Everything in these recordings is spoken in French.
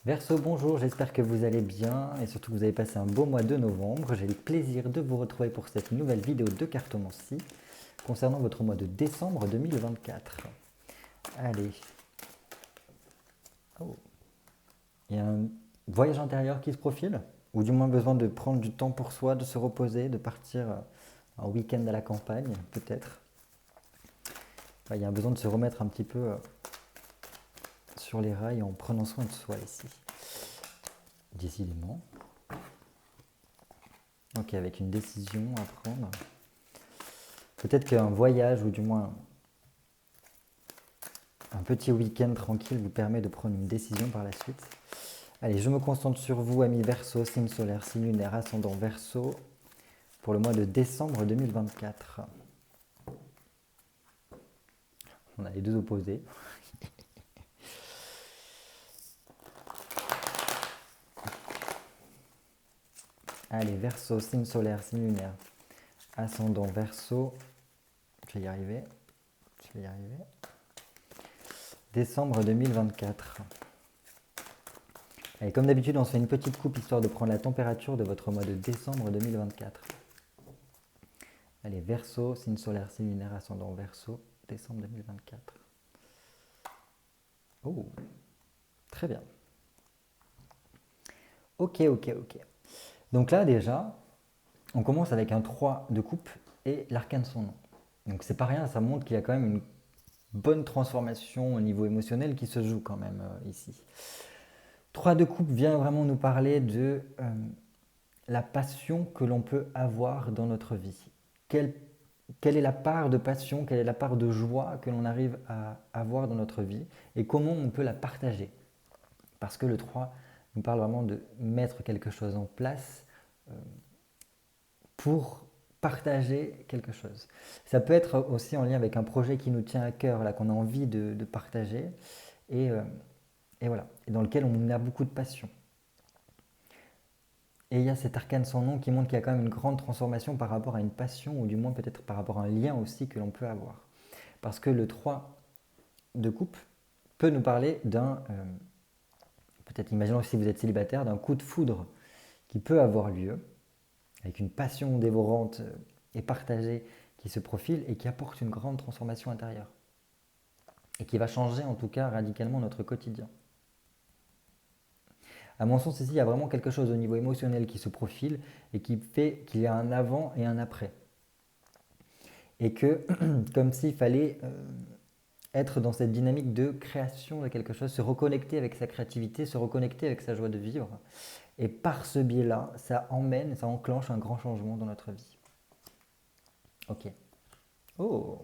Verseau, bonjour, j'espère que vous allez bien et surtout que vous avez passé un beau mois de novembre. J'ai le plaisir de vous retrouver pour cette nouvelle vidéo de cartomancie concernant votre mois de décembre 2024. Allez. Oh. Il y a un voyage intérieur qui se profile, ou du moins besoin de prendre du temps pour soi, de se reposer, de partir en week-end à la campagne, peut-être. Il y a un besoin de se remettre un petit peu sur les rails en prenant soin de soi ici. Décidément. Ok, avec une décision à prendre. Peut-être qu'un voyage, ou du moins un petit week-end tranquille, vous permet de prendre une décision par la suite. Allez, je me concentre sur vous, amis Verseau, signe solaire, signe lunaire, ascendant Verseau, pour le mois de décembre 2024. On a les deux opposés. Allez, Verseau, signe solaire, signe lunaire, ascendant Verseau. Je vais y arriver. Décembre 2024. Allez, comme d'habitude, on se fait une petite coupe histoire de prendre la température de votre mois de décembre 2024. Allez, Verseau, signe solaire, signe lunaire, ascendant Verseau, décembre 2024. Oh, très bien. Ok. Donc là, déjà, on commence avec un 3 de coupe et l'arcane de son nom. Donc c'est pas rien, ça montre qu'il y a quand même une bonne transformation au niveau émotionnel qui se joue quand même ici. 3 de coupe vient vraiment nous parler de la passion que l'on peut avoir dans notre vie. Quelle est la part de passion, quelle est la part de joie que l'on arrive à avoir dans notre vie et comment on peut la partager. Parce que le 3 nous parle vraiment de mettre quelque chose en place pour partager quelque chose. Ça peut être aussi en lien avec un projet qui nous tient à cœur, là, qu'on a envie de partager et, voilà, et dans lequel on a beaucoup de passion. Et il y a cet arcane sans nom qui montre qu'il y a quand même une grande transformation par rapport à une passion, ou du moins peut-être par rapport à un lien aussi que l'on peut avoir. Parce que le 3 de coupe peut nous parler d'un, peut-être imaginons si vous êtes célibataire, d'un coup de foudre qui peut avoir lieu, avec une passion dévorante et partagée qui se profile et qui apporte une grande transformation intérieure. Et qui va changer en tout cas radicalement notre quotidien. À mon sens, ici, il y a vraiment quelque chose au niveau émotionnel qui se profile et qui fait qu'il y a un avant et un après. Et que, comme s'il fallait être dans cette dynamique de création de quelque chose, se reconnecter avec sa créativité, se reconnecter avec sa joie de vivre. Et par ce biais-là, ça enclenche un grand changement dans notre vie. Ok. Oh,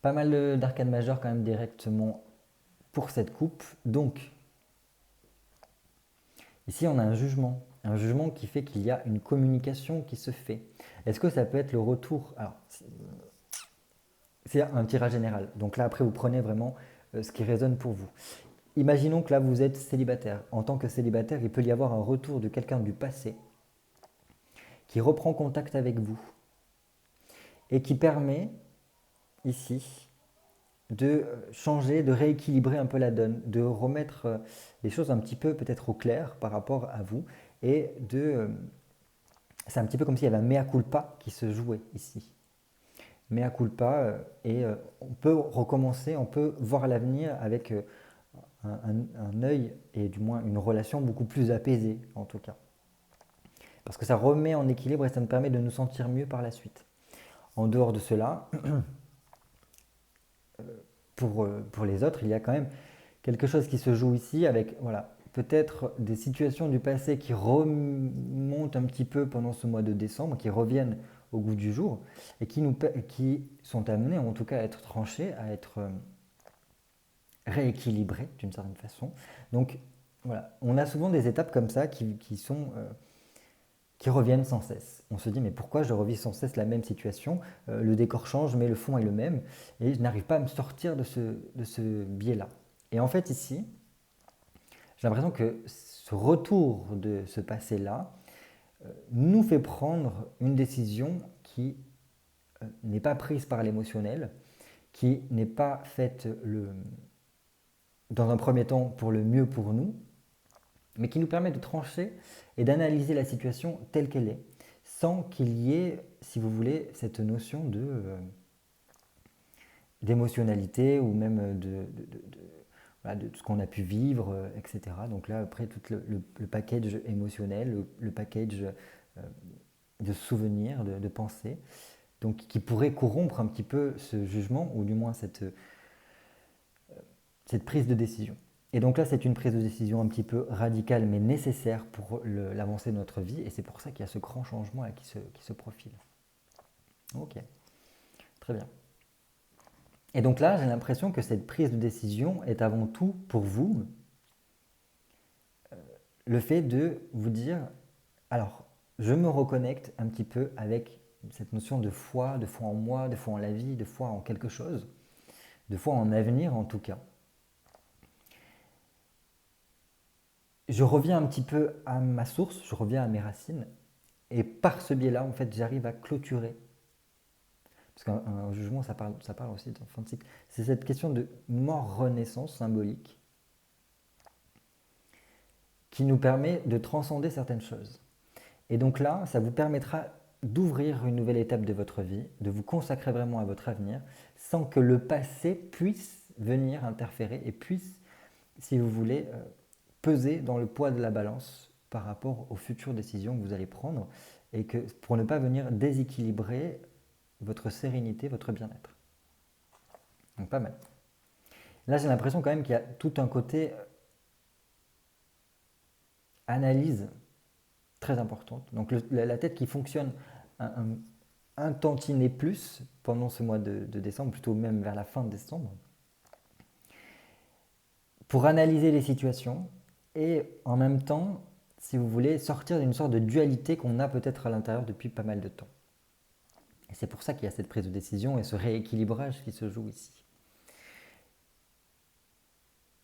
pas mal d'arcades majeures quand même directement pour cette coupe. Donc, ici, on a un jugement qui fait qu'il y a une communication qui se fait. Est-ce que ça peut être le retour? Alors, c'est un tirage général. Donc là, après, vous prenez vraiment ce qui résonne pour vous. Imaginons que là, vous êtes célibataire. En tant que célibataire, il peut y avoir un retour de quelqu'un du passé qui reprend contact avec vous et qui permet, ici, de changer, de rééquilibrer un peu la donne, de remettre les choses un petit peu peut-être au clair par rapport à vous et c'est un petit peu comme s'il y avait un mea culpa qui se jouait ici. Mea culpa et on peut recommencer, on peut voir l'avenir avec un œil et du moins une relation beaucoup plus apaisée en tout cas. Parce que ça remet en équilibre et ça nous permet de nous sentir mieux par la suite. En dehors de cela, pour les autres, il y a quand même quelque chose qui se joue ici avec voilà, peut-être des situations du passé qui remontent un petit peu pendant ce mois de décembre, qui reviennent au goût du jour et qui sont amenées en tout cas à être tranchées, à être rééquilibrées d'une certaine façon. Donc voilà, on a souvent des étapes comme ça qui reviennent sans cesse. On se dit mais pourquoi je revis sans cesse la même situation? Le décor change mais le fond est le même et je n'arrive pas à me sortir de ce biais-là. Et en fait ici, j'ai l'impression que ce retour de ce passé-là nous fait prendre une décision qui n'est pas prise par l'émotionnel, qui n'est pas faite dans un premier temps pour le mieux pour nous, mais qui nous permet de trancher et d'analyser la situation telle qu'elle est, sans qu'il y ait, si vous voulez, cette notion d'émotionnalité ou même voilà, de ce qu'on a pu vivre, etc. Donc là, après, tout le package émotionnel, le package de souvenirs, de pensées, donc qui pourrait corrompre un petit peu ce jugement, ou du moins cette prise de décision. Et donc là, c'est une prise de décision un petit peu radicale, mais nécessaire pour l'avancée de notre vie, et c'est pour ça qu'il y a ce grand changement là qui se profile. Ok, très bien. Et donc là, j'ai l'impression que cette prise de décision est avant tout pour vous le fait de vous dire, alors, je me reconnecte un petit peu avec cette notion de foi en moi, de foi en la vie, de foi en quelque chose, de foi en avenir en tout cas. Je reviens un petit peu à ma source, je reviens à mes racines, et par ce biais-là, en fait, j'arrive à clôturer. Parce qu'un jugement, ça parle aussi de fin de cycle. C'est cette question de mort-renaissance symbolique qui nous permet de transcender certaines choses. Et donc là, ça vous permettra d'ouvrir une nouvelle étape de votre vie, de vous consacrer vraiment à votre avenir, sans que le passé puisse venir interférer et puisse, si vous voulez, peser dans le poids de la balance par rapport aux futures décisions que vous allez prendre, et que pour ne pas venir déséquilibrer votre sérénité, votre bien-être. Donc pas mal. Là, j'ai l'impression quand même qu'il y a tout un côté analyse très importante. Donc la tête qui fonctionne un tantinet plus pendant ce mois de décembre, plutôt même vers la fin de décembre, pour analyser les situations et en même temps, si vous voulez, sortir d'une sorte de dualité qu'on a peut-être à l'intérieur depuis pas mal de temps. Et c'est pour ça qu'il y a cette prise de décision et ce rééquilibrage qui se joue ici.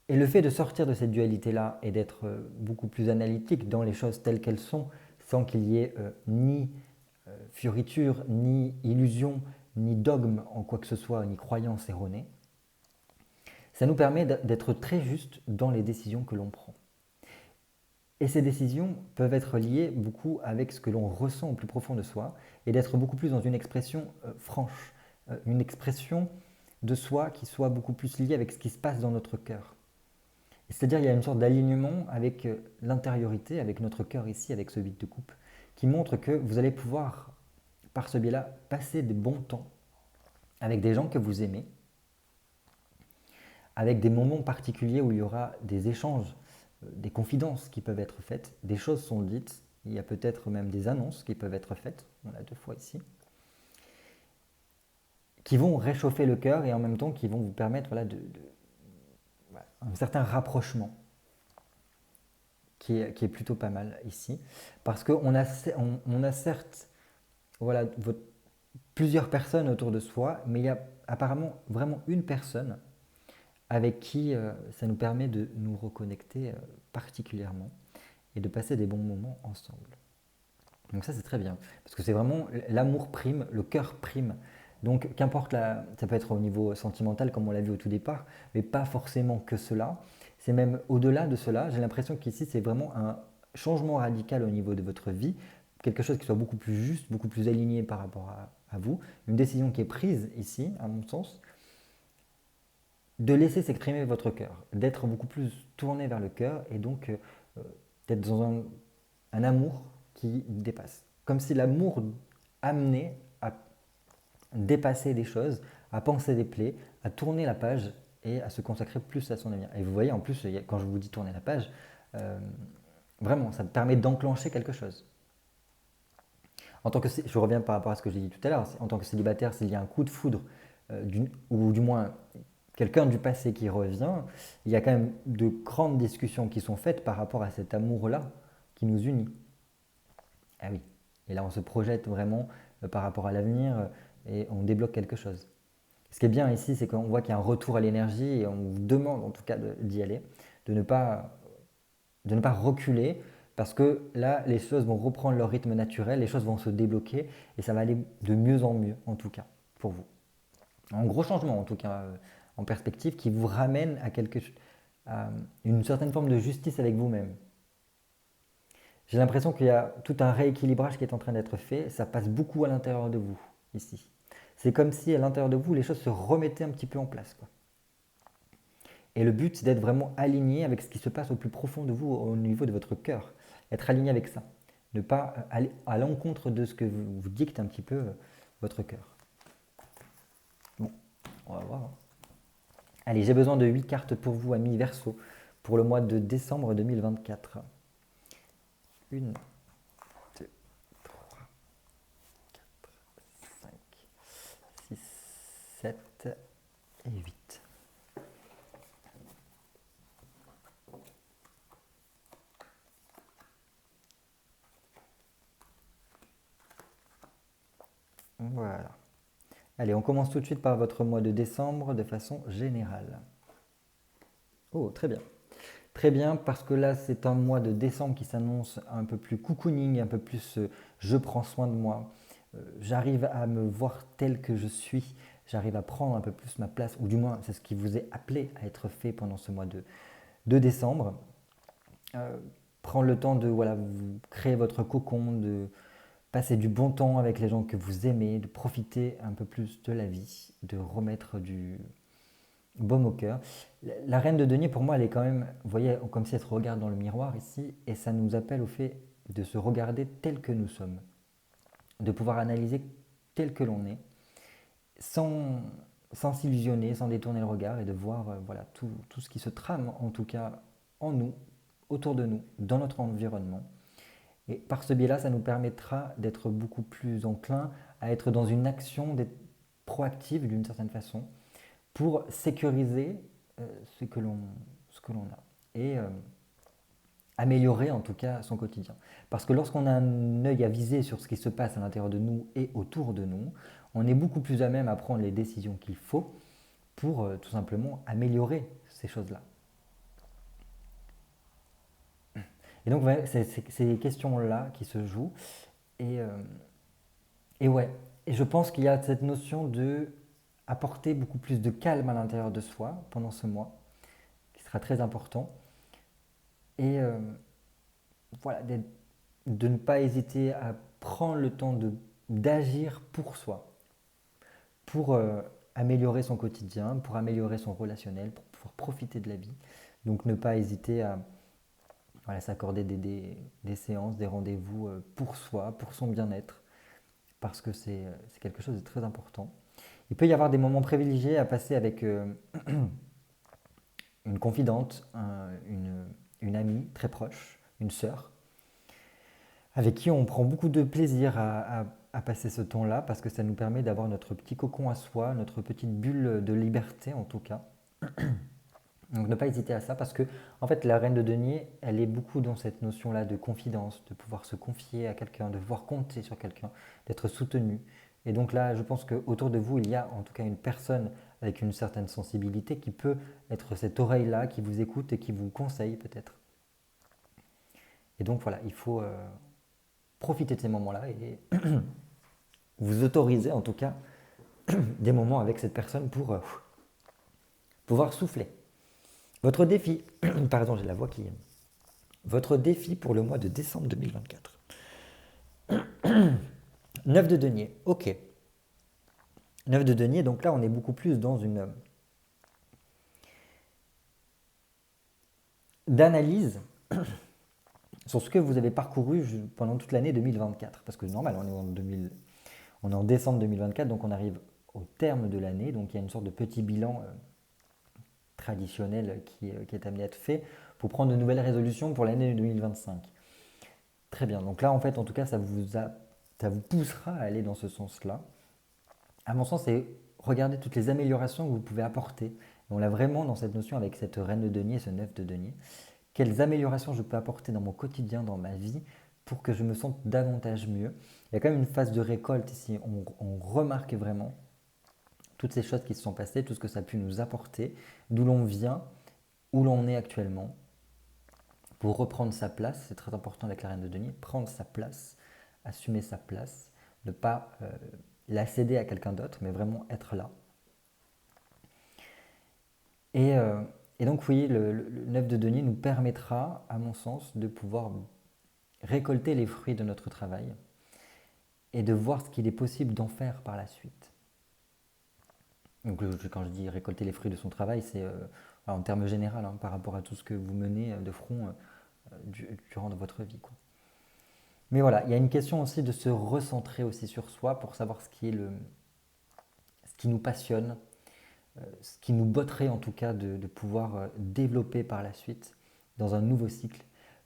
Et le fait de sortir de cette dualité-là et d'être beaucoup plus analytique dans les choses telles qu'elles sont, sans qu'il y ait ni fioriture, ni illusion, ni dogme en quoi que ce soit, ni croyance erronée, ça nous permet d'être très juste dans les décisions que l'on prend. Et ces décisions peuvent être liées beaucoup avec ce que l'on ressent au plus profond de soi et d'être beaucoup plus dans une expression franche, une expression de soi qui soit beaucoup plus liée avec ce qui se passe dans notre cœur. C'est-à-dire qu'il y a une sorte d'alignement avec l'intériorité, avec notre cœur ici, avec ce 8 de coupe, qui montre que vous allez pouvoir, par ce biais-là, passer des bons temps avec des gens que vous aimez, avec des moments particuliers où il y aura des échanges, des confidences qui peuvent être faites, des choses sont dites, il y a peut-être même des annonces qui peuvent être faites, on l'a 2 fois ici, qui vont réchauffer le cœur et en même temps qui vont vous permettre voilà, un certain rapprochement qui est plutôt pas mal ici, parce qu'on a certes voilà, plusieurs personnes autour de soi, mais il y a apparemment vraiment une personne avec qui ça nous permet de nous reconnecter particulièrement et de passer des bons moments ensemble. Donc ça c'est très bien, parce que c'est vraiment l'amour prime, le cœur prime. Donc qu'importe, ça peut être au niveau sentimental comme on l'a vu au tout départ, mais pas forcément que cela. C'est même au-delà de cela, j'ai l'impression qu'ici c'est vraiment un changement radical au niveau de votre vie, quelque chose qui soit beaucoup plus juste, beaucoup plus aligné par rapport à vous, une décision qui est prise ici, à mon sens, de laisser s'exprimer votre cœur, d'être beaucoup plus tourné vers le cœur et donc d'être dans un amour qui dépasse. Comme si l'amour amenait à dépasser des choses, à penser des plaies, à tourner la page et à se consacrer plus à son avenir. Et vous voyez, en plus, quand je vous dis tourner la page, vraiment, ça permet d'enclencher quelque chose. En tant que, je reviens par rapport à ce que j'ai dit tout à l'heure, en tant que célibataire, s'il y a un coup de foudre, ou du moins quelqu'un du passé qui revient, il y a quand même de grandes discussions qui sont faites par rapport à cet amour-là qui nous unit. Ah oui, et là on se projette vraiment par rapport à l'avenir et on débloque quelque chose. Ce qui est bien ici, c'est qu'on voit qu'il y a un retour à l'énergie et on vous demande en tout cas d'y aller, de ne pas reculer parce que là les choses vont reprendre leur rythme naturel, les choses vont se débloquer et ça va aller de mieux en mieux en tout cas pour vous. Un gros changement en tout cas en perspective qui vous ramène à une certaine forme de justice avec vous-même. J'ai l'impression qu'il y a tout un rééquilibrage qui est en train d'être fait. Ça passe beaucoup à l'intérieur de vous, ici. C'est comme si à l'intérieur de vous, les choses se remettaient un petit peu en place, quoi. Et le but, c'est d'être vraiment aligné avec ce qui se passe au plus profond de vous, au niveau de votre cœur. Être aligné avec ça. Ne pas aller à l'encontre de ce que vous dicte un petit peu votre cœur. Bon, on va voir. Allez, j'ai besoin de 8 cartes pour vous, amis Verseau, pour le mois de décembre 2024. 1, 2, 3, 4, 5, 6, 7 et 8. Voilà. Allez, on commence tout de suite par votre mois de décembre de façon générale. Oh, très bien. Très bien, parce que là, c'est un mois de décembre qui s'annonce un peu plus cocooning, un peu plus je prends soin de moi. J'arrive à me voir tel que je suis. J'arrive à prendre un peu plus ma place, ou du moins, c'est ce qui vous est appelé à être fait pendant ce mois de décembre. Euh, Prendre le temps de voilà, vous créer votre cocon, de passer du bon temps avec les gens que vous aimez, de profiter un peu plus de la vie, de remettre du baume au cœur. La reine de denier, pour moi, elle est quand même, vous voyez, comme si elle se regarde dans le miroir ici, et ça nous appelle au fait de se regarder tel que nous sommes, de pouvoir analyser tel que l'on est, sans, sans s'illusionner, sans détourner le regard, et de voir voilà, tout ce qui se trame, en tout cas en nous, autour de nous, dans notre environnement. Et par ce biais-là, ça nous permettra d'être beaucoup plus enclin à être dans une action, d'être proactive d'une certaine façon, pour sécuriser ce que l'on a et améliorer en tout cas son quotidien. Parce que lorsqu'on a un œil à viser sur ce qui se passe à l'intérieur de nous et autour de nous, on est beaucoup plus à même à prendre les décisions qu'il faut pour tout simplement améliorer ces choses-là. Et donc ouais, c'est ces questions-là qui se jouent. Et, euh, et ouais, et je pense qu'il y a cette notion de apporter beaucoup plus de calme à l'intérieur de soi pendant ce mois, qui sera très important. Et voilà, de ne pas hésiter à prendre le temps d'agir pour soi, pour améliorer son quotidien, pour améliorer son relationnel, pour pouvoir profiter de la vie. Donc ne pas hésiter à voilà, s'accorder des séances, des rendez-vous pour soi, pour son bien-être, parce que c'est quelque chose de très important. Il peut y avoir des moments privilégiés à passer avec une confidente, une amie très proche, une sœur, avec qui on prend beaucoup de plaisir à passer ce temps-là parce que ça nous permet d'avoir notre petit cocon à soi, notre petite bulle de liberté en tout cas. Donc ne pas hésiter à ça parce que en fait la reine de denier, elle est beaucoup dans cette notion-là de confidence, de pouvoir se confier à quelqu'un, de pouvoir compter sur quelqu'un, d'être soutenu. Et donc là, je pense qu'autour de vous, il y a en tout cas une personne avec une certaine sensibilité qui peut être cette oreille-là, qui vous écoute et qui vous conseille peut-être. Et donc voilà, il faut profiter de ces moments-là et vous autoriser en tout cas des moments avec cette personne pour pouvoir souffler. Votre défi, pardon, j'ai la voix qui... Votre défi pour le mois de décembre 2024. 9 de denier, ok. 9 de denier, donc là on est beaucoup plus dans une d'analyse sur ce que vous avez parcouru pendant toute l'année 2024. Parce que normal, on est en décembre 2024, donc on arrive au terme de l'année, donc il y a une sorte de petit bilan traditionnel qui est amené à être fait pour prendre de nouvelles résolutions pour l'année 2025. Très bien, donc là en fait en tout cas ça vous poussera à aller dans ce sens-là. À mon sens, c'est regarder toutes les améliorations que vous pouvez apporter. Et on l'a vraiment dans cette notion avec cette reine de denier, ce 9 de denier. Quelles améliorations je peux apporter dans mon quotidien, dans ma vie, pour que je me sente davantage mieux. Il y a quand même une phase de récolte ici. On remarque vraiment toutes ces choses qui se sont passées, tout ce que ça a pu nous apporter, d'où l'on vient, où l'on est actuellement, pour reprendre sa place. C'est très important avec la reine de denier, prendre sa place, assumer sa place, ne pas la céder à quelqu'un d'autre, mais vraiment être là. Et, et donc, oui, le 9 de denier nous permettra, à mon sens, de pouvoir récolter les fruits de notre travail et de voir ce qu'il est possible d'en faire par la suite. Donc, quand je dis récolter les fruits de son travail, c'est en termes généraux, hein, par rapport à tout ce que vous menez de front durant votre vie, quoi. Mais voilà, il y a une question aussi de se recentrer aussi sur soi pour savoir ce qui nous passionne, ce qui nous botterait en tout cas de pouvoir développer par la suite dans un nouveau cycle.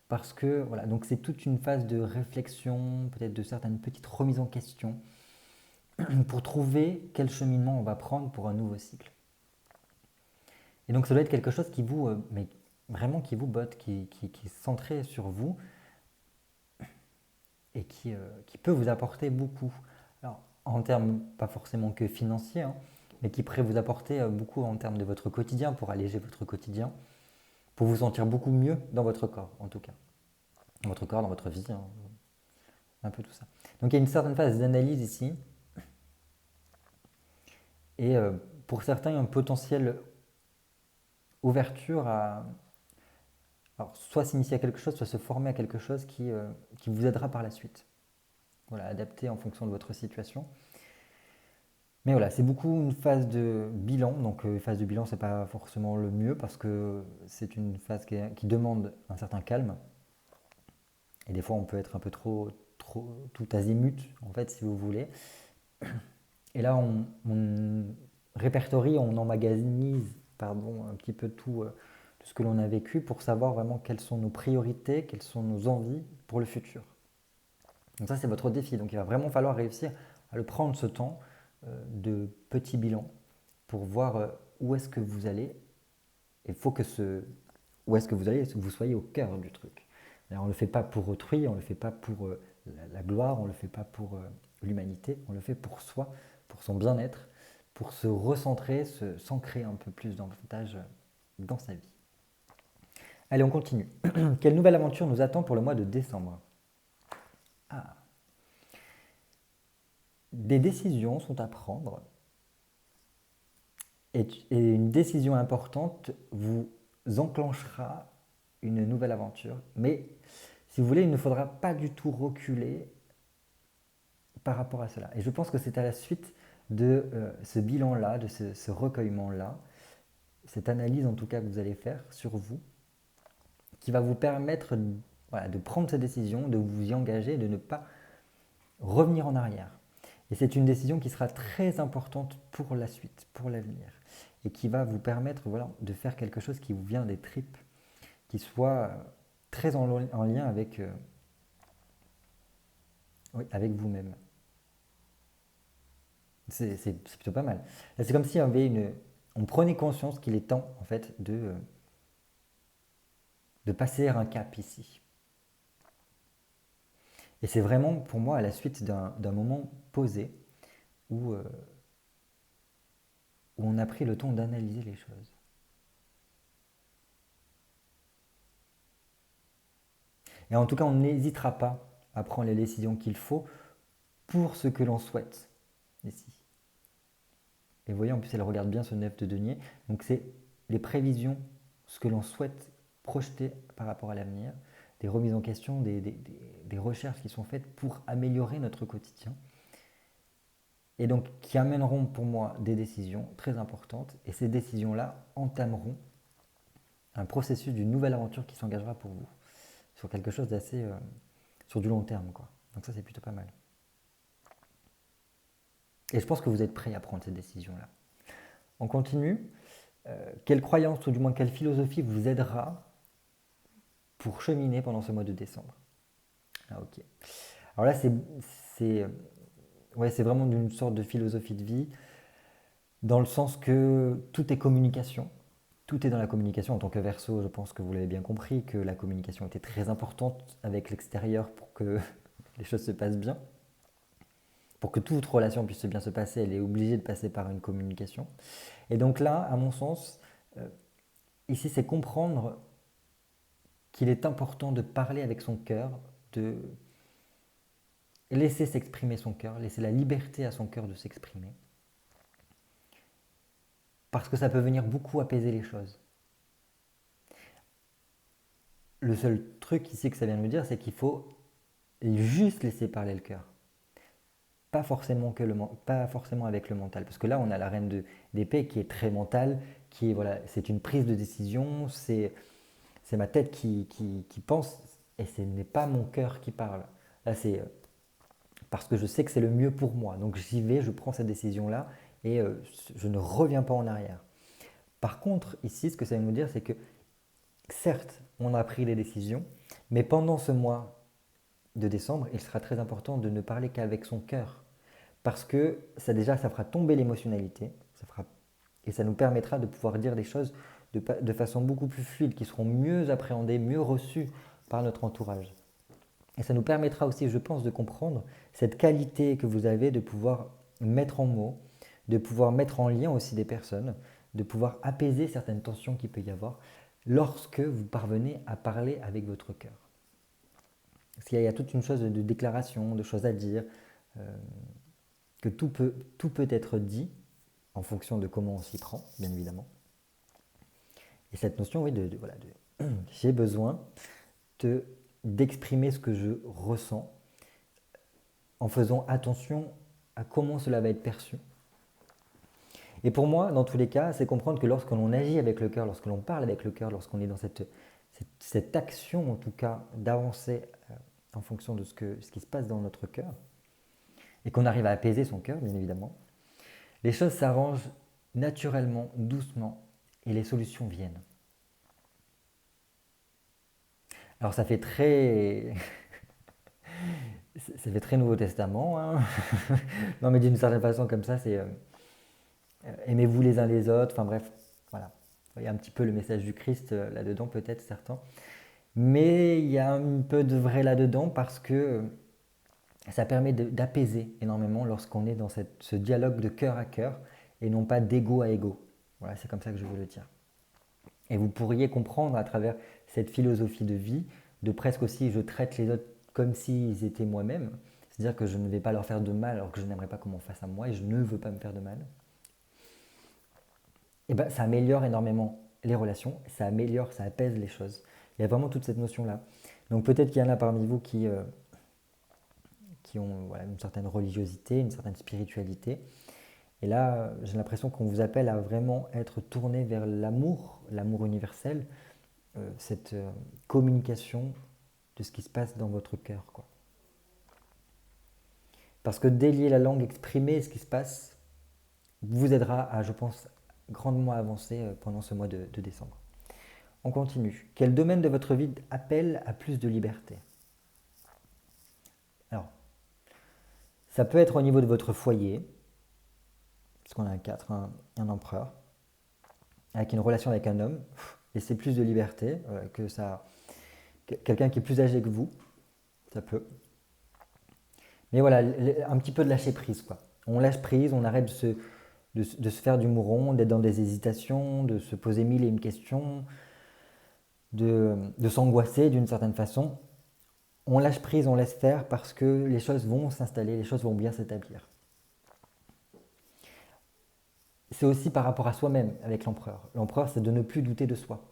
Parce que voilà, donc c'est toute une phase de réflexion, peut-être de certaines petites remises en question, pour trouver quel cheminement on va prendre pour un nouveau cycle. Et donc ça doit être quelque chose qui vous, mais vraiment qui vous botte, qui est centré sur vous et qui peut vous apporter beaucoup. Alors en termes pas forcément que financiers, hein, mais qui pourrait vous apporter beaucoup en termes de votre quotidien, pour alléger votre quotidien, pour vous sentir beaucoup mieux dans votre corps en tout cas. Dans votre corps, dans votre vie, hein, un peu tout ça. Donc il y a une certaine phase d'analyse ici. Et pour certains, il y a un potentiel ouverture à alors, soit s'initier à quelque chose, soit se former à quelque chose qui vous aidera par la suite. Voilà, adapté en fonction de votre situation. Mais voilà, c'est beaucoup une phase de bilan. Donc, phase de bilan, c'est pas forcément le mieux parce que c'est une phase qui demande un certain calme. Et des fois, on peut être un peu trop tout azimut, en fait, si vous voulez. Et là, on répertorie, on emmagasine, pardon, un petit peu tout ce que l'on a vécu pour savoir vraiment quelles sont nos priorités, quelles sont nos envies pour le futur. Donc ça, c'est votre défi. Donc il va vraiment falloir réussir à le prendre ce temps de petit bilan pour voir où est-ce que vous allez. Il faut que où est-ce que vous allez, vous soyez au cœur du truc. Alors, on ne le fait pas pour autrui, on ne le fait pas pour la gloire, on ne le fait pas pour l'humanité, on le fait pour soi, pour son bien-être, pour se recentrer, s'ancrer un peu plus davantage dans sa vie. Allez, on continue. Quelle nouvelle aventure nous attend pour le mois de décembre? Ah. Des décisions sont à prendre et une décision importante vous enclenchera une nouvelle aventure. Mais si vous voulez, il ne faudra pas du tout reculer par rapport à cela. Et je pense que c'est à la suite de ce bilan-là, de ce recueillement-là, cette analyse en tout cas que vous allez faire sur vous, qui va vous permettre voilà, de prendre cette décision, de vous y engager, de ne pas revenir en arrière. Et c'est une décision qui sera très importante pour la suite, pour l'avenir, et qui va vous permettre voilà, de faire quelque chose qui vous vient des tripes, qui soit très en lien avec, oui, avec vous-même. C'est plutôt pas mal. C'est comme si on prenait conscience qu'il est temps en fait de passer un cap ici. Et c'est vraiment pour moi à la suite d'un moment posé où on a pris le temps d'analyser les choses. Et en tout cas, on n'hésitera pas à prendre les décisions qu'il faut pour ce que l'on souhaite ici. Et vous voyez, en plus, elle regarde bien ce 9 de denier. Donc, c'est les prévisions, ce que l'on souhaite projeter par rapport à l'avenir, des remises en question, des recherches qui sont faites pour améliorer notre quotidien. Et donc, qui amèneront pour moi des décisions très importantes. Et ces décisions-là entameront un processus d'une nouvelle aventure qui s'engagera pour vous sur quelque chose d'assez sur du long terme, quoi. Donc ça, c'est plutôt pas mal. Et je pense que vous êtes prêts à prendre cette décision-là. On continue. Quelle croyance, ou du moins quelle philosophie vous aidera pour cheminer pendant ce mois de décembre? Ah, ok. Alors là, c'est vraiment d'une sorte de philosophie de vie, dans le sens que tout est communication. Tout est dans la communication. En tant que Verseau, je pense que vous l'avez bien compris, que la communication était très importante avec l'extérieur pour que les choses se passent bien. Pour que toute relation puisse bien se passer, elle est obligée de passer par une communication. Et donc là, à mon sens, ici, c'est comprendre qu'il est important de parler avec son cœur, de laisser s'exprimer son cœur, laisser la liberté à son cœur de s'exprimer. Parce que ça peut venir beaucoup apaiser les choses. Le seul truc ici que ça vient de nous dire, c'est qu'il faut juste laisser parler le cœur. Pas forcément, pas forcément avec le mental. Parce que là, on a la reine d'épée qui est très mentale, qui est, voilà, c'est une prise de décision, c'est ma tête qui pense, et ce n'est pas mon cœur qui parle. Là, c'est parce que je sais que c'est le mieux pour moi. Donc j'y vais, je prends cette décision-là, et je ne reviens pas en arrière. Par contre, ici, ce que ça veut nous dire, c'est que certes, on a pris les décisions, mais pendant ce mois de décembre, il sera très important de ne parler qu'avec son cœur. Parce que ça déjà, ça fera tomber l'émotionnalité, et ça nous permettra de pouvoir dire des choses de façon beaucoup plus fluide, qui seront mieux appréhendées, mieux reçues par notre entourage. Et ça nous permettra aussi, je pense, de comprendre cette qualité que vous avez de pouvoir mettre en mots, de pouvoir mettre en lien aussi des personnes, de pouvoir apaiser certaines tensions qu'il peut y avoir lorsque vous parvenez à parler avec votre cœur. Parce qu'il y a toute une chose de déclaration, de choses à dire, que tout peut être dit en fonction de comment on s'y prend, bien évidemment. Et cette notion, oui, voilà, j'ai besoin d'exprimer ce que je ressens en faisant attention à comment cela va être perçu. Et pour moi, dans tous les cas, c'est comprendre que lorsque l'on agit avec le cœur, lorsque l'on parle avec le cœur, lorsqu'on est dans cette action, en tout cas, d'avancer en fonction de ce qui se passe dans notre cœur, et qu'on arrive à apaiser son cœur, bien évidemment, les choses s'arrangent naturellement, doucement, et les solutions viennent. Alors ça fait très ça fait très Nouveau Testament, hein. Non mais d'une certaine façon comme ça, c'est aimez-vous les uns les autres, enfin bref, voilà. Il y a un petit peu le message du Christ là-dedans peut-être certains. Mais il y a un peu de vrai là-dedans parce que ça permet d'apaiser énormément lorsqu'on est dans ce dialogue de cœur à cœur et non pas d'ego à ego. Voilà, c'est comme ça que je veux le dire. Et vous pourriez comprendre à travers cette philosophie de vie, de presque aussi je traite les autres comme s'ils étaient moi-même, c'est-à-dire que je ne vais pas leur faire de mal alors que je n'aimerais pas qu'on m'en fasse à moi et je ne veux pas me faire de mal. Et ben, ça améliore énormément les relations, ça améliore, ça apaise les choses. Il y a vraiment toute cette notion-là. Donc peut-être qu'il y en a parmi vous qui ont voilà, une certaine religiosité, une certaine spiritualité. Et là, j'ai l'impression qu'on vous appelle à vraiment être tourné vers l'amour universel, cette communication de ce qui se passe dans votre cœur, quoi. Parce que délier la langue, exprimer ce qui se passe, vous aidera à, je pense, grandement avancer pendant ce mois de décembre. On continue. Quel domaine de votre vie appelle à plus de liberté? Alors, ça peut être au niveau de votre foyer, puisqu'on a un 4, un empereur, avec une relation avec un homme, laissez plus de liberté, quelqu'un qui est plus âgé que vous, ça peut. Mais voilà, un petit peu de lâcher prise, quoi. On lâche prise, on arrête de se faire du mouron, d'être dans des hésitations, de se poser mille et une questions, de s'angoisser d'une certaine façon. On lâche prise, on laisse faire parce que les choses vont s'installer, les choses vont bien s'établir. C'est aussi par rapport à soi-même avec l'empereur. L'empereur, c'est de ne plus douter de soi,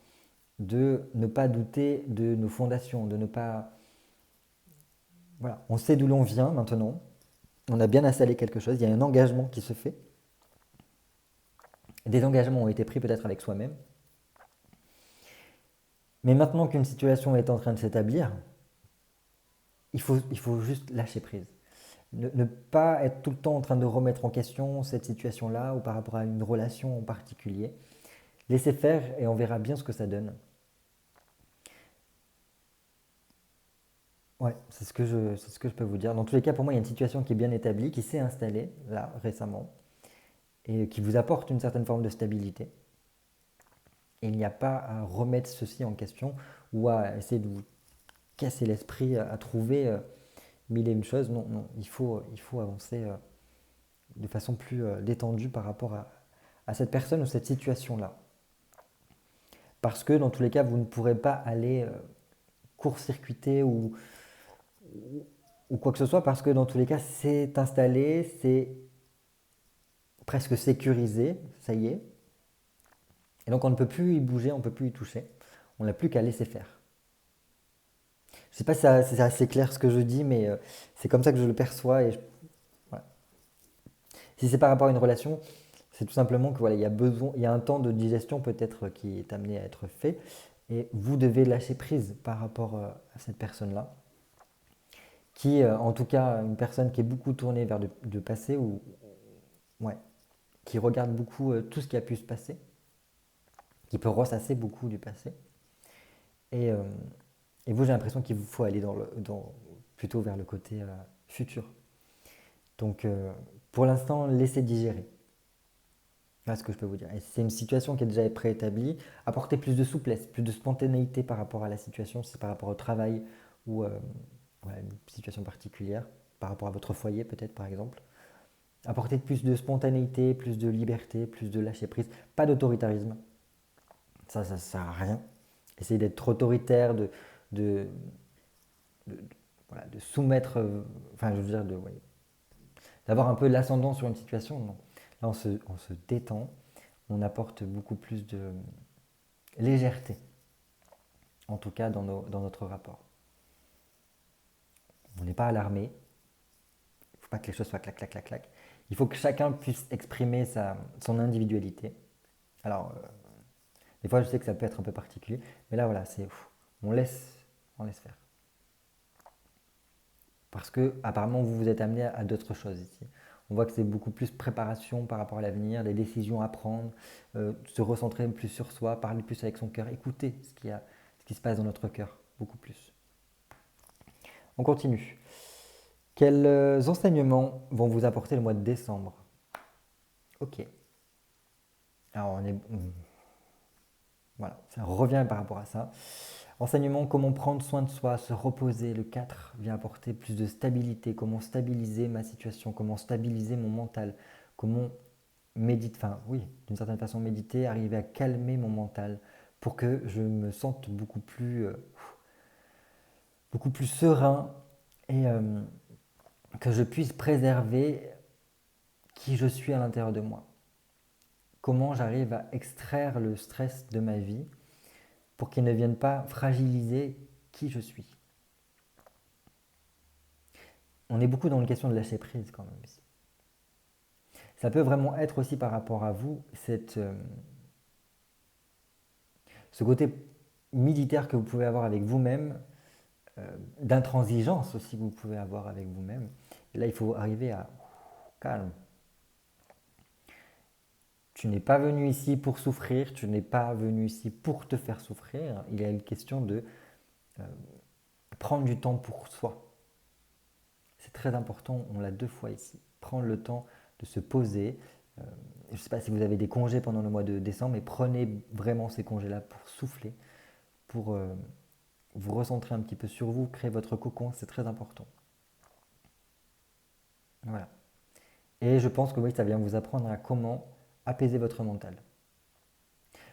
de ne pas douter de nos fondations, de ne pas... Voilà, on sait d'où l'on vient maintenant, on a bien installé quelque chose, il y a un engagement qui se fait. Des engagements ont été pris peut-être avec soi-même. Mais maintenant qu'une situation est en train de s'établir, il faut juste lâcher prise. Ne pas être tout le temps en train de remettre en question cette situation-là ou par rapport à une relation en particulier. Laissez faire et on verra bien ce que ça donne. Ouais, c'est ce que je peux vous dire. Dans tous les cas, pour moi, il y a une situation qui est bien établie, qui s'est installée là récemment et qui vous apporte une certaine forme de stabilité. Et il n'y a pas à remettre ceci en question ou à essayer de vous casser l'esprit, à trouver mille et une choses. Non, non, il faut avancer de façon plus détendue par rapport à cette personne ou cette situation-là. Parce que dans tous les cas, vous ne pourrez pas aller court-circuiter ou quoi que ce soit, parce que dans tous les cas, c'est installé, c'est presque sécurisé, ça y est. Et donc on ne peut plus y bouger, on ne peut plus y toucher. On n'a plus qu'à laisser faire. Je ne sais pas si c'est assez clair ce que je dis, mais c'est comme ça que je le perçois. Voilà. Si c'est par rapport à une relation, c'est tout simplement que voilà, il y a un temps de digestion peut-être qui est amené à être fait, et vous devez lâcher prise par rapport à cette personne-là, qui, en tout cas, une personne qui est beaucoup tournée vers le passé ou ouais, qui regarde beaucoup tout ce qui a pu se passer, qui peut ressasser beaucoup du passé. Et, euh, et vous, j'ai l'impression qu'il vous faut aller plutôt vers le côté futur. Donc, pour l'instant, laissez digérer. Voilà ce que je peux vous dire. Et c'est une situation qui est déjà préétablie. Apportez plus de souplesse, plus de spontanéité par rapport à la situation, si c'est par rapport au travail ou voilà, une situation particulière, par rapport à votre foyer peut-être par exemple. Apportez plus de spontanéité, plus de liberté, plus de lâcher prise. Pas d'autoritarisme. Ça sert à rien. Essayez d'être trop autoritaire, de, voilà, de soumettre, enfin je veux dire, ouais, d'avoir un peu l'ascendant sur une situation. Non. Là, on se détend, on apporte beaucoup plus de légèreté, en tout cas dans notre rapport. On n'est pas alarmé, il ne faut pas que les choses soient clac, clac, clac, clac. Il faut que chacun puisse exprimer son individualité. Alors, des fois, je sais que ça peut être un peu particulier, mais là, voilà, on laisse, on laisse faire. Parce que, apparemment, vous vous êtes amené à d'autres choses ici. On voit que c'est beaucoup plus préparation par rapport à l'avenir, des décisions à prendre, se recentrer plus sur soi, parler plus avec son cœur, écouter ce qui se passe dans notre cœur, beaucoup plus. On continue. Quels enseignements vont vous apporter le mois de décembre? Ok. Alors, voilà, ça revient par rapport à ça. Enseignement, comment prendre soin de soi, se reposer. Le 4 vient apporter plus de stabilité. Comment stabiliser ma situation, comment stabiliser mon mental, comment méditer, enfin oui, d'une certaine façon méditer, arriver à calmer mon mental pour que je me sente beaucoup plus serein et que je puisse préserver qui je suis à l'intérieur de moi. Comment j'arrive à extraire le stress de ma vie pour qu'il ne vienne pas fragiliser qui je suis. On est beaucoup dans une question de lâcher prise quand même ici. Ça peut vraiment être aussi par rapport à vous, ce côté militaire que vous pouvez avoir avec vous-même, d'intransigeance aussi que vous pouvez avoir avec vous-même. Et là, il faut arriver à calme. Tu n'es pas venu ici pour souffrir, tu n'es pas venu ici pour te faire souffrir. Il y a une question de prendre du temps pour soi. C'est très important, on l'a 2 fois ici. Prendre le temps de se poser. Je ne sais pas si vous avez des congés pendant le mois de décembre, mais prenez vraiment ces congés-là pour souffler, pour vous recentrer un petit peu sur vous, créer votre cocon, c'est très important. Voilà. Et je pense que oui, ça vient vous apprendre à comment apaiser votre mental.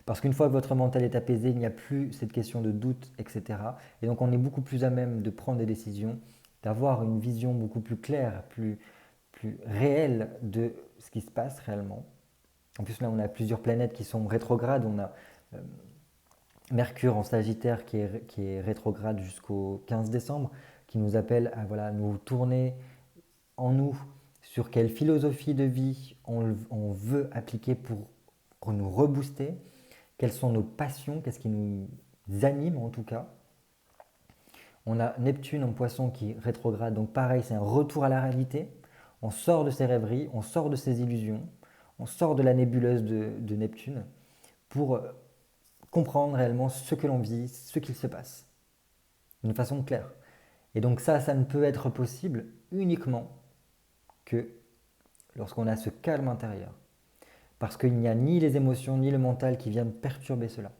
Parce qu'une fois que votre mental est apaisé, il n'y a plus cette question de doute, etc. Et donc on est beaucoup plus à même de prendre des décisions, d'avoir une vision beaucoup plus claire, plus réelle de ce qui se passe réellement. En plus là, on a plusieurs planètes qui sont rétrogrades. On a Mercure en Sagittaire qui est rétrograde jusqu'au 15 décembre, qui nous appelle à voilà, nous tourner en nous sur quelle philosophie de vie on veut appliquer pour nous rebooster, quelles sont nos passions, qu'est-ce qui nous anime en tout cas. On a Neptune en Poisson qui rétrograde, donc pareil, c'est un retour à la réalité. On sort de ses rêveries, on sort de ses illusions, on sort de la nébuleuse de Neptune pour comprendre réellement ce que l'on vit, ce qu'il se passe, d'une façon claire. Et donc ça ne peut être possible uniquement que lorsqu'on a ce calme intérieur. Parce qu'il n'y a ni les émotions ni le mental qui viennent perturber cela.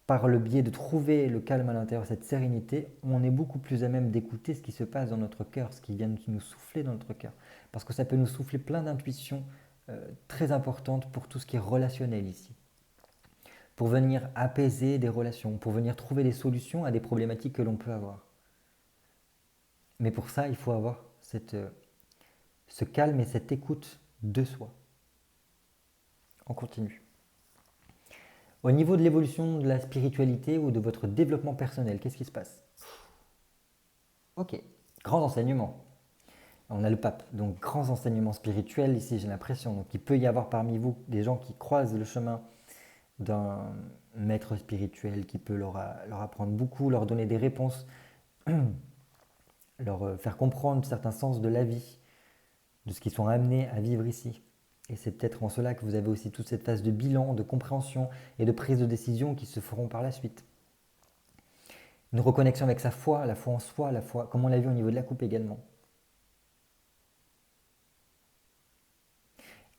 Par le biais de trouver le calme à l'intérieur, cette sérénité, on est beaucoup plus à même d'écouter ce qui se passe dans notre cœur, ce qui vient de nous souffler dans notre cœur. Parce que ça peut nous souffler plein d'intuitions très importantes pour tout ce qui est relationnel ici. Pour venir apaiser des relations, pour venir trouver des solutions à des problématiques que l'on peut avoir. Mais pour ça, il faut avoir ce calme et cette écoute de soi. On continue. Au niveau de l'évolution de la spiritualité ou de votre développement personnel, qu'est-ce qui se passe? Ok, grands enseignements. On a le pape, donc grands enseignements spirituels ici, j'ai l'impression. Donc il peut y avoir parmi vous des gens qui croisent le chemin d'un maître spirituel qui peut leur apprendre beaucoup, leur donner des réponses, leur faire comprendre certains sens de la vie, de ce qu'ils sont amenés à vivre ici. Et c'est peut-être en cela que vous avez aussi toute cette phase de bilan, de compréhension et de prise de décision qui se feront par la suite. Une reconnexion avec sa foi, la foi en soi, la foi, comme on l'a vu au niveau de la coupe également.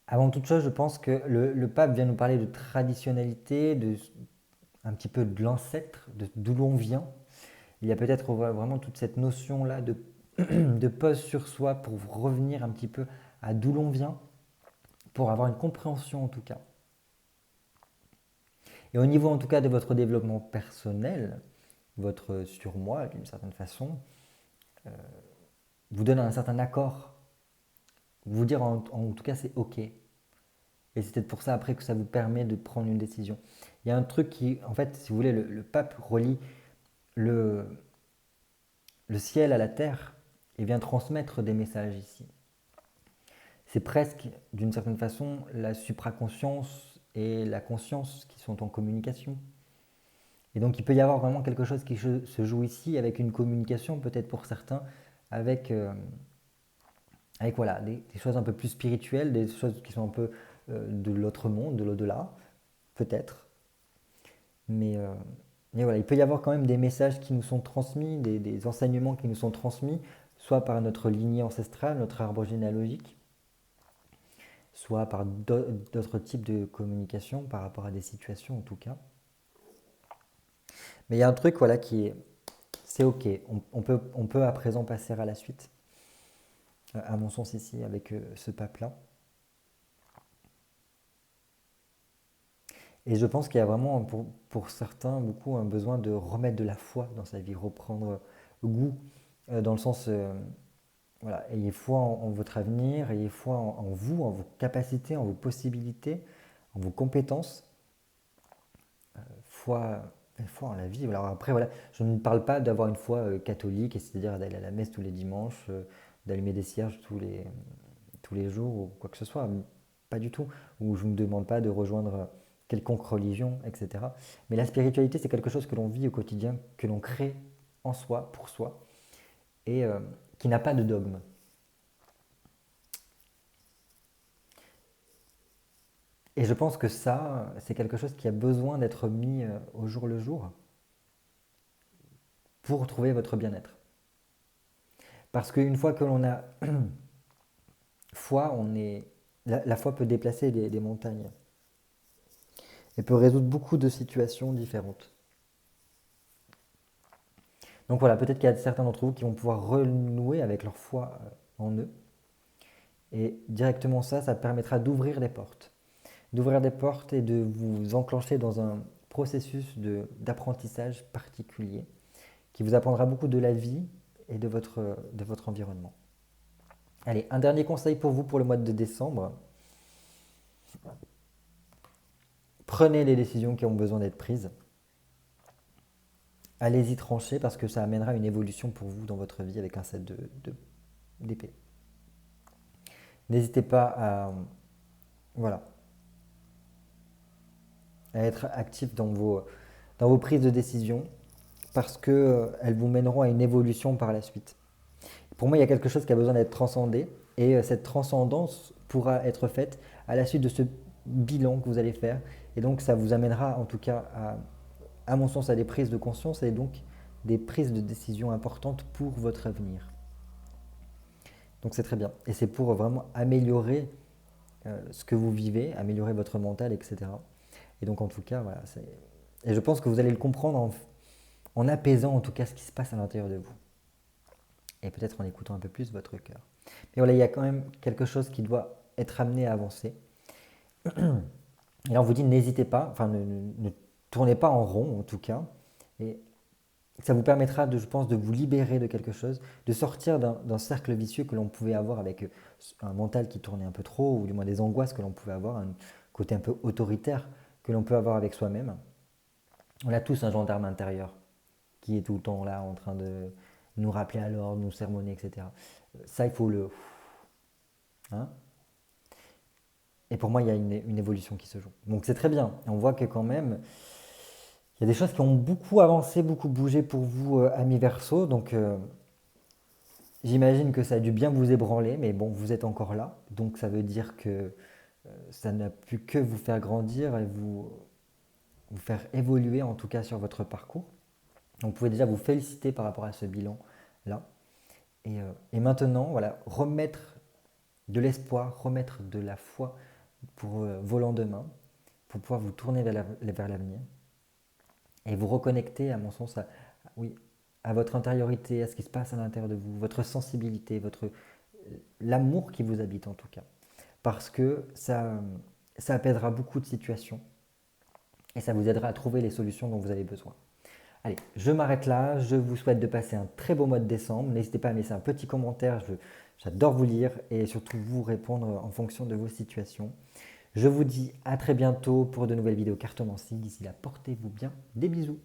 Avant toute chose, je pense que le pape vient nous parler de traditionnalité, un petit peu de l'ancêtre, d'où l'on vient. Il y a peut-être vraiment toute cette notion-là de pause sur soi pour revenir un petit peu à d'où l'on vient, pour avoir une compréhension en tout cas. Et au niveau en tout cas de votre développement personnel, votre surmoi d'une certaine façon, vous donne un certain accord, vous dire en tout cas c'est ok. Et c'est peut-être pour ça après que ça vous permet de prendre une décision. Il y a un truc qui, en fait, si vous voulez, le pape relie le, le ciel à la terre et vient transmettre des messages ici. C'est presque, d'une certaine façon, la supraconscience et la conscience qui sont en communication. Et donc il peut y avoir vraiment quelque chose qui se joue ici avec une communication, peut-être pour certains, avec, avec voilà, des choses un peu plus spirituelles, des choses qui sont un peu de l'autre monde, de l'au-delà, peut-être. Mais, euh, mais voilà, il peut y avoir quand même des messages qui nous sont transmis, des enseignements qui nous sont transmis, soit par notre lignée ancestrale, notre arbre généalogique, soit par d'autres types de communication par rapport à des situations en tout cas. Mais il y a un truc voilà, qui est, c'est ok, on peut à présent passer à la suite, à mon sens ici, avec ce pape-là. Et je pense qu'il y a vraiment pour certains beaucoup un besoin de remettre de la foi dans sa vie, reprendre goût, dans le sens, voilà, ayez foi en votre avenir, ayez foi en vous, en vos capacités, en vos possibilités, en vos compétences, foi, foi en la vie. Alors après, voilà, je ne parle pas d'avoir une foi catholique, c'est-à-dire d'aller à la messe tous les dimanches, d'allumer des cierges tous les jours ou quoi que ce soit. Pas du tout. Ou je ne vous demande pas de rejoindre quelconque religion, etc. Mais la spiritualité, c'est quelque chose que l'on vit au quotidien, que l'on crée en soi, pour soi, et qui n'a pas de dogme. Et je pense que ça, c'est quelque chose qui a besoin d'être mis au jour le jour pour trouver votre bien-être. Parce qu'une fois que l'on a foi, la foi peut déplacer des montagnes et peut résoudre beaucoup de situations différentes. Donc voilà, peut-être qu'il y a certains d'entre vous qui vont pouvoir renouer avec leur foi en eux. Et directement ça permettra d'ouvrir des portes. D'ouvrir des portes et de vous enclencher dans un processus d'apprentissage particulier qui vous apprendra beaucoup de la vie et de votre environnement. Allez, un dernier conseil pour vous pour le mois de décembre. Prenez les décisions qui ont besoin d'être prises. Allez-y trancher parce que ça amènera une évolution pour vous dans votre vie avec un set d'épée. N'hésitez pas voilà, à être actif dans vos prises de décision parce qu'elles vous mèneront à une évolution par la suite. Pour moi, il y a quelque chose qui a besoin d'être transcendé et cette transcendance pourra être faite à la suite de ce bilan que vous allez faire. Et donc, ça vous amènera en tout cas à mon sens, à des prises de conscience et donc des prises de décision importantes pour votre avenir. Donc c'est très bien. Et c'est pour vraiment améliorer ce que vous vivez, améliorer votre mental, etc. Et donc en tout cas, voilà. Et je pense que vous allez le comprendre en apaisant en tout cas ce qui se passe à l'intérieur de vous. Et peut-être en écoutant un peu plus votre cœur. Mais voilà, il y a quand même quelque chose qui doit être amené à avancer. Et là, on vous dit, n'hésitez pas, enfin, ne tournez pas en rond en tout cas. Et ça vous permettra, je pense, de vous libérer de quelque chose, de sortir d'un cercle vicieux que l'on pouvait avoir avec un mental qui tournait un peu trop, ou du moins des angoisses que l'on pouvait avoir, un côté un peu autoritaire que l'on peut avoir avec soi-même. On a tous un gendarme intérieur qui est tout le temps là en train nous rappeler à l'ordre, nous sermonner, etc. Ça, il faut le... Hein. Et pour moi, il y a une évolution qui se joue. Donc c'est très bien. On voit que quand même, il y a des choses qui ont beaucoup avancé, beaucoup bougé pour vous, amis Verseau. Donc j'imagine que ça a dû bien vous ébranler, mais bon, vous êtes encore là. Donc ça veut dire que ça n'a pu que vous faire grandir et vous faire évoluer, en tout cas sur votre parcours. Donc vous pouvez déjà vous féliciter par rapport à ce bilan-là. Et maintenant, voilà, remettre de l'espoir, remettre de la foi pour vos lendemains, pour pouvoir vous tourner vers l'avenir et vous reconnecter, à mon sens, oui, à votre intériorité, à ce qui se passe à l'intérieur de vous, votre sensibilité, l'amour qui vous habite en tout cas. Parce que ça apaisera beaucoup de situations et ça vous aidera à trouver les solutions dont vous avez besoin. Allez, je m'arrête là. Je vous souhaite de passer un très beau mois de décembre. N'hésitez pas à me laisser un petit commentaire. J'adore vous lire et surtout vous répondre en fonction de vos situations. Je vous dis à très bientôt pour de nouvelles vidéos cartomancie. D'ici là, portez-vous bien. Des bisous.